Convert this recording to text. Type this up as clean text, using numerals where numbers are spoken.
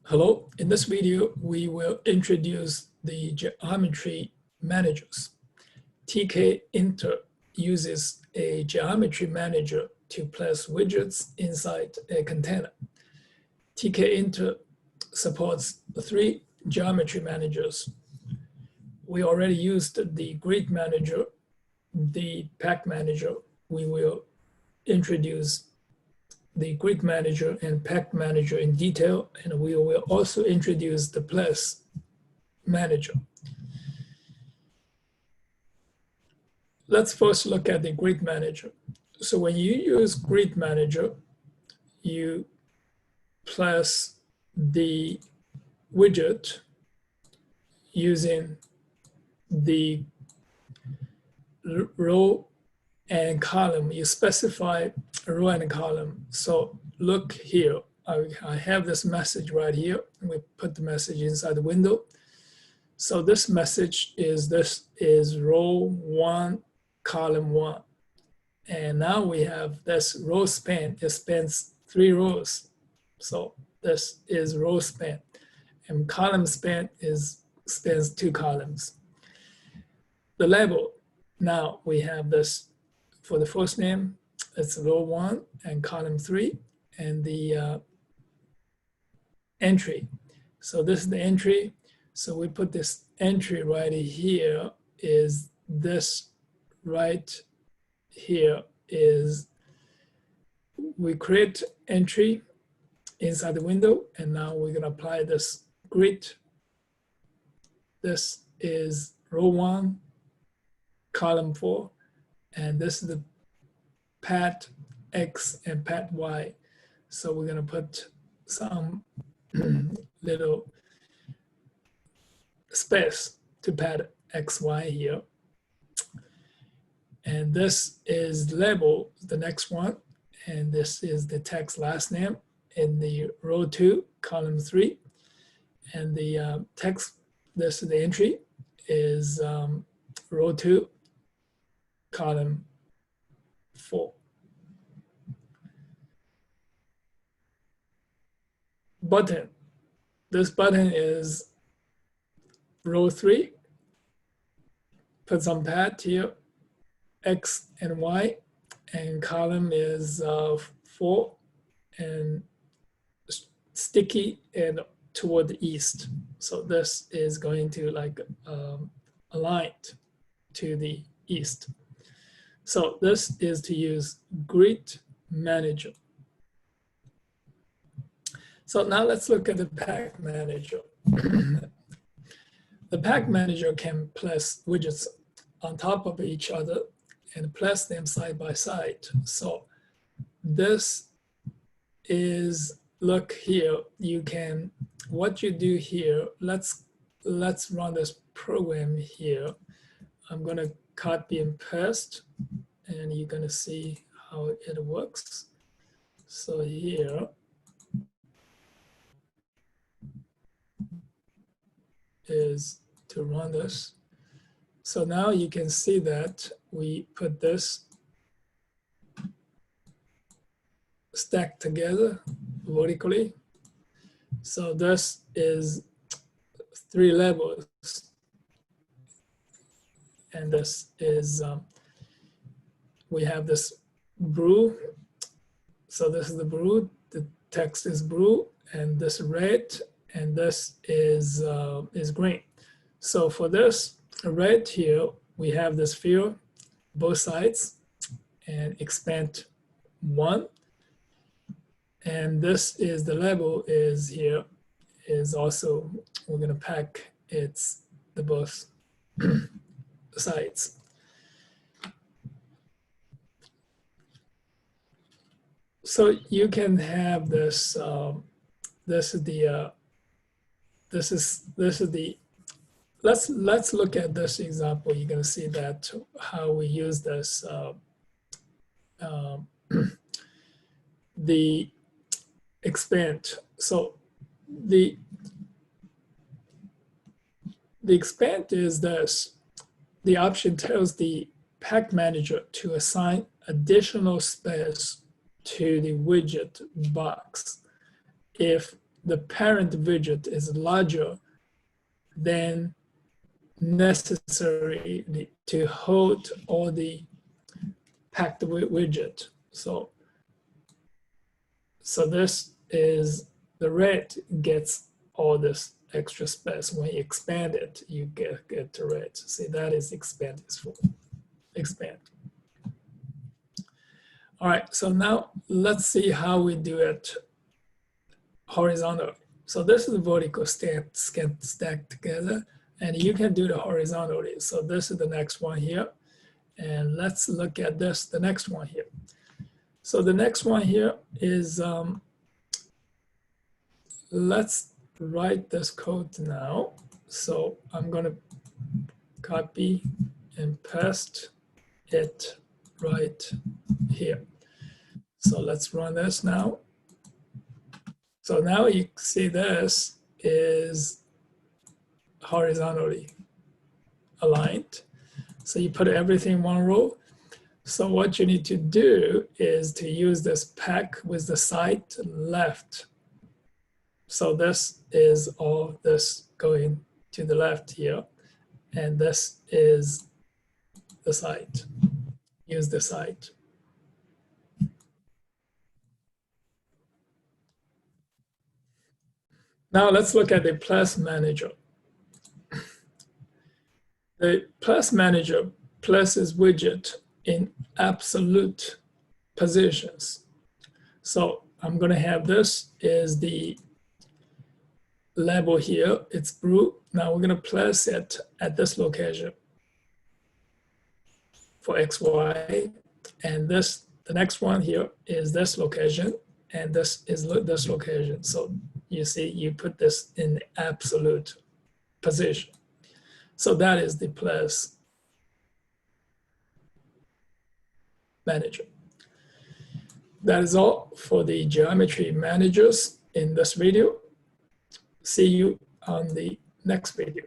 Hello, in this video, we will introduce the geometry managers. TK-Inter uses a geometry manager to place widgets inside a container. TK-Inter supports the 3 geometry managers. We already used the grid manager, the pack manager. We will introduce the grid manager and pack manager in detail, and we will also introduce the place manager. Let's first look at the grid manager. So when you use grid manager, you place the widget using the row and column. You specify a row and a column. So look here, I have this message right here. We put the message inside the window. So this message is, this is row 1, column 1. And now we have this row span. It spans 3 rows. So this is row span. And column span spans 2 columns. The label, now we have this for the first name, it's row 1 and column 3, and the entry. So this is the entry. So we put this entry right here, is this right here is, we create entry inside the window, and now we're gonna apply this grid. This is row 1, column 4, and this is the pad X and pad Y. So we're gonna put some little space to pad XY here. And this is label, the next one. And this is the text last name in the row 2, column 3. And the text, this is the entry, is row 2, column 4. Button. This button is row 3. Put some pad here, X and Y, and column is 4, and sticky and toward the east. So this is going to like align to the east. So this is to use grid manager. So now let's look at the pack manager. The pack manager can place widgets on top of each other and place them side by side. So this is, look here, you can, what you do here, let's run this program here. I'm gonna copy and paste, and you're gonna see how it works. So here is to run this. So now you can see that we put this stacked together vertically. So this is 3 levels. And this is, we have this blue. So this is the blue, the text is blue, and this red, and this is green. So for this red here, we have this fill both sides and expand 1. And this is the label is here, is also, we're gonna pack it's the both sides. So you can have this, this is the, let's look at this example. You're gonna see that how we use this, the expand. So the expand is this. The option tells the pack manager to assign additional space to the widget box if the parent widget is larger than necessary to hold all the packed widget. So this is the red gets all this extra space. When you expand it, you get the red. See, that is expand is for expand. All right, so now let's see how we do it horizontal. So this is vertical stacked together, and you can do the horizontally. So this is the next one here. And let's look at this, the next one here. So the next one here is, let's write this code now. So I'm gonna copy and paste it right here. So let's run this now. So now you see this is horizontally aligned. So you put everything in one row. So what you need to do is to use this pack with the side left. So this is all this going to the left here. And this is the side. Use the side. Now let's look at the plus manager. The plus manager places widget in absolute positions. So I'm going to have this is the label here. It's blue. Now we're going to place it at this location for X, Y, and this, the next one here is this location, and this is this location. So you see, you put this in absolute position. So that is the plus manager. That is all for the geometry managers in this video. See you on the next video.